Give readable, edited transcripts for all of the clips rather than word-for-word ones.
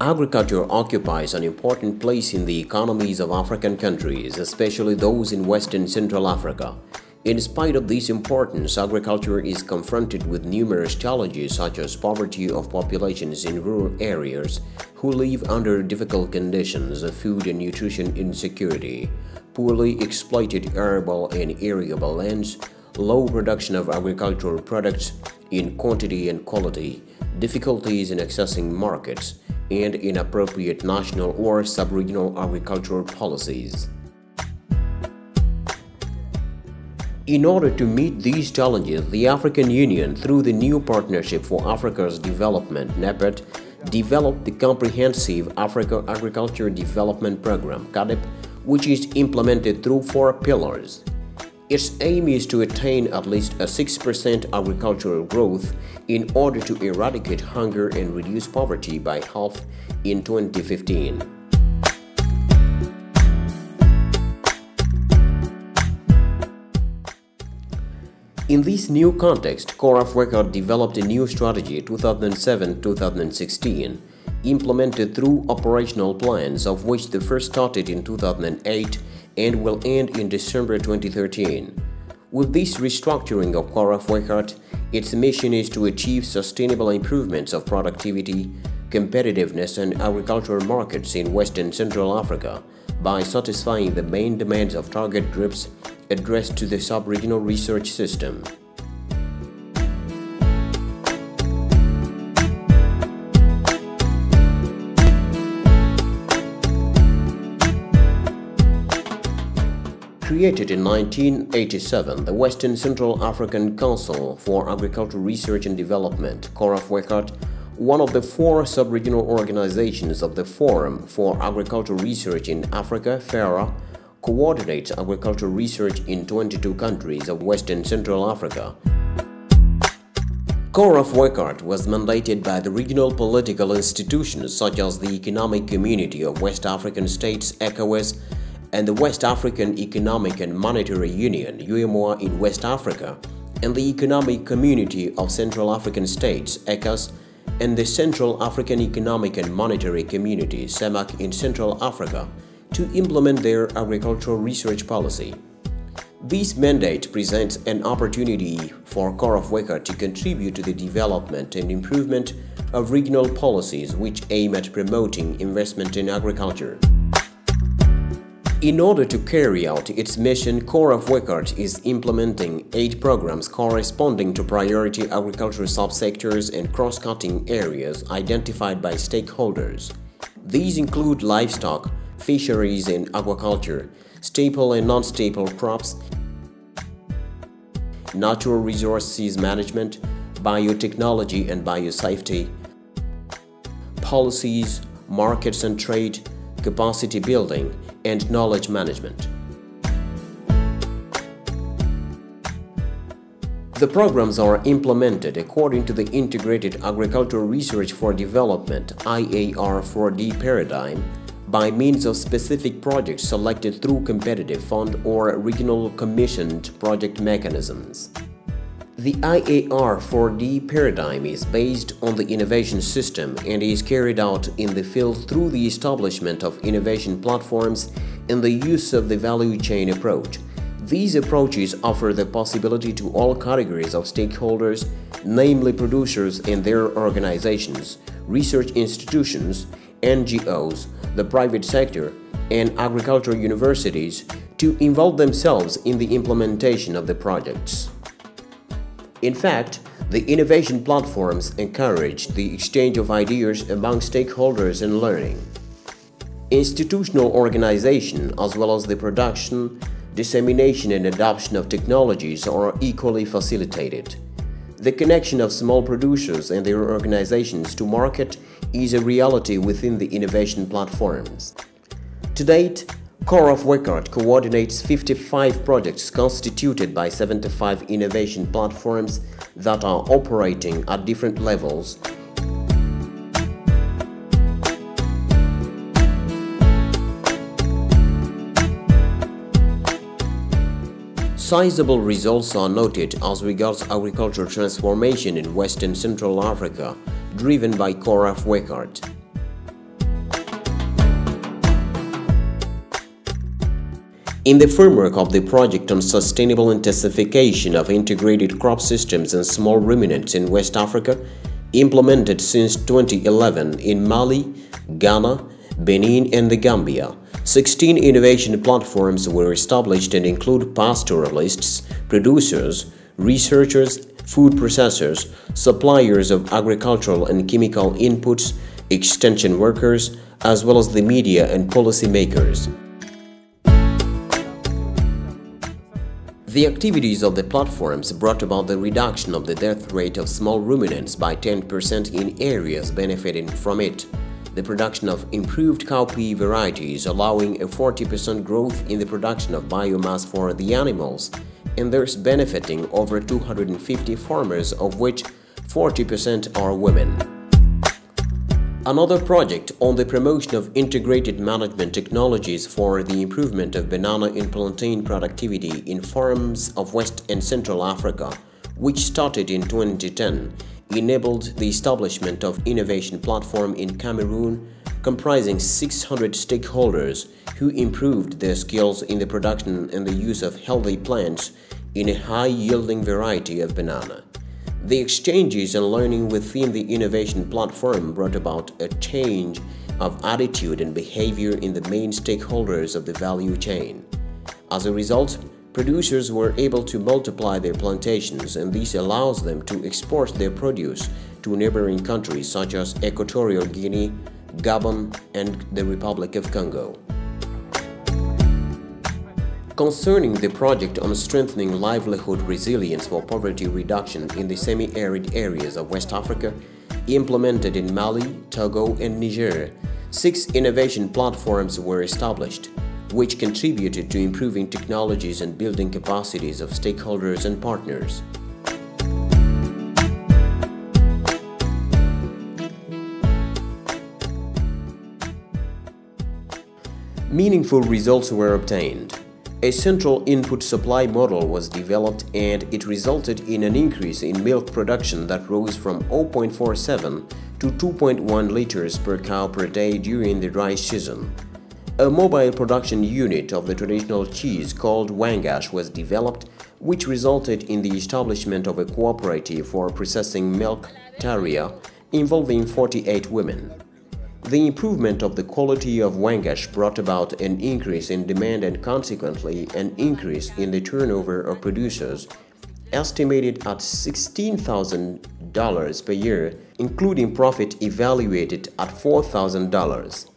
Agriculture occupies an important place in the economies of African countries, especially those in West and Central Africa. In spite of this importance, agriculture is confronted with numerous challenges such as poverty of populations in rural areas who live under difficult conditions, food and nutrition insecurity, poorly exploited arable and irrigable lands, low production of agricultural products in quantity and quality, difficulties in accessing markets, and inappropriate national or sub-regional agricultural policies. In order to meet these challenges, the African Union, through the New Partnership for Africa's Development (NEPAD), developed the Comprehensive Africa Agriculture Development Programme (CAADP), which is implemented through 4 pillars. Its aim is to attain at least a 6% agricultural growth in order to eradicate hunger and reduce poverty by half in 2015. In this new context, CORAF developed a new strategy 2007-2016, implemented through operational plans, of which the first started in 2008 and will end in December 2013. With this restructuring of CORAF, its mission is to achieve sustainable improvements of productivity, competitiveness and agricultural markets in West and Central Africa by satisfying the main demands of target groups addressed to the sub-regional research system. Created in 1987, the West and Central African Council for Agricultural Research and Development, CORAF, one of the 4 sub-regional organizations of the Forum for Agricultural Research in Africa, FARA, coordinates agricultural research in 22 countries of West and Central Africa. CORAF was mandated by the regional political institutions such as the Economic Community of West African States, ECOWAS, and the West African Economic and Monetary Union, UEMOA, in West Africa, and the Economic Community of Central African States, ECAS, and the Central African Economic and Monetary Community, CEMAC, in Central Africa, to implement their agricultural research policy. This mandate presents an opportunity for CORAF to contribute to the development and improvement of regional policies which aim at promoting investment in agriculture. In order to carry out its mission, CORAF is implementing 8 programs corresponding to priority agricultural subsectors and cross-cutting areas identified by stakeholders. These include livestock, fisheries and aquaculture, staple and non-staple crops, natural resources management, biotechnology and biosafety, policies, markets and trade, capacity building, and knowledge management. The programs are implemented according to the Integrated Agricultural Research for Development (IAR4D) paradigm by means of specific projects selected through competitive fund or regional commissioned project mechanisms. The IAR4D paradigm is based on the innovation system and is carried out in the field through the establishment of innovation platforms and the use of the value chain approach. These approaches offer the possibility to all categories of stakeholders, namely producers and their organizations, research institutions, NGOs, the private sector, and agricultural universities, to involve themselves in the implementation of the projects. In fact, the innovation platforms encourage the exchange of ideas among stakeholders and learning. Institutional organization, as well as the production, dissemination and adoption of technologies are equally facilitated. The connection of small producers and their organizations to market is a reality within the innovation platforms. To date, CORAF coordinates 55 projects constituted by 75 innovation platforms that are operating at different levels. Sizable results are noted as regards agricultural transformation in West and Central Africa, driven by CORAF. In the framework of the project on sustainable intensification of integrated crop systems and small ruminants in West Africa, implemented since 2011 in Mali, Ghana, Benin and the Gambia, 16 innovation platforms were established and include pastoralists, producers, researchers, food processors, suppliers of agricultural and chemical inputs, extension workers, as well as the media and policy makers. The activities of the platforms brought about the reduction of the death rate of small ruminants by 10% in areas benefiting from it, the production of improved cowpea varieties allowing a 40% growth in the production of biomass for the animals, and thus benefiting over 250 farmers, of which 40% are women. Another project on the promotion of integrated management technologies for the improvement of banana and plantain productivity in farms of West and Central Africa, which started in 2010, enabled the establishment of innovation platform in Cameroon comprising 600 stakeholders who improved their skills in the production and the use of healthy plants in a high-yielding variety of banana. The exchanges and learning within the innovation platform brought about a change of attitude and behavior in the main stakeholders of the value chain. As a result, producers were able to multiply their plantations, and this allows them to export their produce to neighboring countries such as Equatorial Guinea, Gabon, and the Republic of Congo. Concerning the project on strengthening livelihood resilience for poverty reduction in the semi-arid areas of West Africa, implemented in Mali, Togo, and Niger, 6 innovation platforms were established, which contributed to improving technologies and building capacities of stakeholders and partners. Meaningful results were obtained. A central input supply model was developed, and it resulted in an increase in milk production that rose from 0.47 to 2.1 liters per cow per day during the dry season. A mobile production unit of the traditional cheese called wangash was developed, which resulted in the establishment of a cooperative for processing milk taria involving 48 women. The improvement of the quality of wangash brought about an increase in demand and consequently an increase in the turnover of producers, estimated at $16,000 per year, including profit evaluated at $4,000.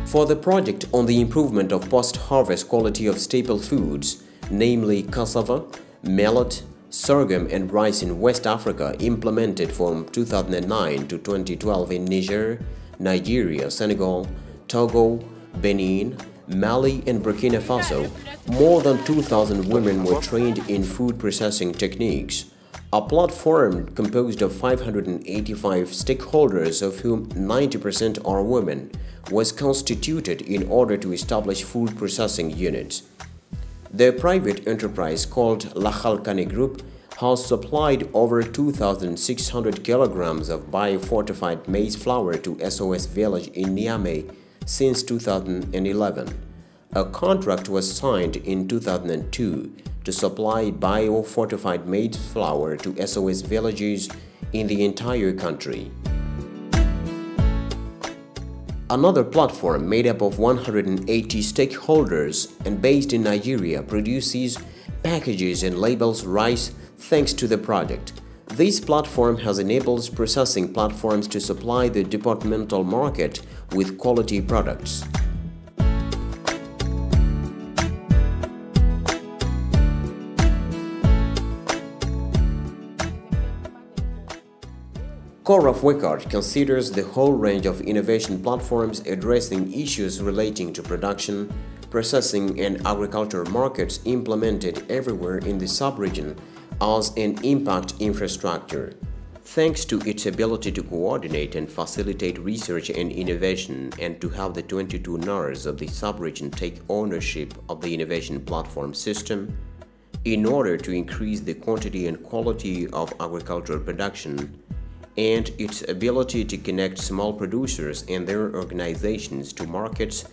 For the project on the improvement of post-harvest quality of staple foods, namely cassava, millet, sorghum and rice in West Africa, implemented from 2009 to 2012 in Niger, Nigeria, Senegal, Togo, Benin, Mali and Burkina Faso, more than 2,000 women were trained in food processing techniques. A platform composed of 585 stakeholders, of whom 90% are women, was constituted in order to establish food processing units. The private enterprise called La Khalkani Group has supplied over 2,600 kilograms of biofortified maize flour to SOS Village in Niamey since 2011. A contract was signed in 2002 to supply biofortified maize flour to SOS villages in the entire country. Another platform made up of 180 stakeholders and based in Nigeria produces, packages and labels rice thanks to the project. This platform has enabled processing platforms to supply the departmental market with quality products. CORAF WECARD considers the whole range of innovation platforms addressing issues relating to production, processing and agriculture markets implemented everywhere in the sub-region as an impact infrastructure. Thanks to its ability to coordinate and facilitate research and innovation, and to have the 22 NARs of the sub-region take ownership of the innovation platform system, in order to increase the quantity and quality of agricultural production, and its ability to connect small producers and their organizations to markets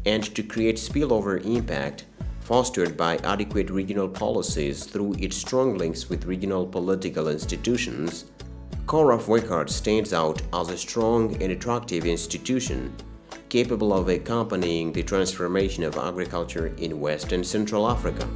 and to create spillover impact fostered by adequate regional policies through its strong links with regional political institutions, CORAF WECARD stands out as a strong and attractive institution capable of accompanying the transformation of agriculture in West and Central Africa.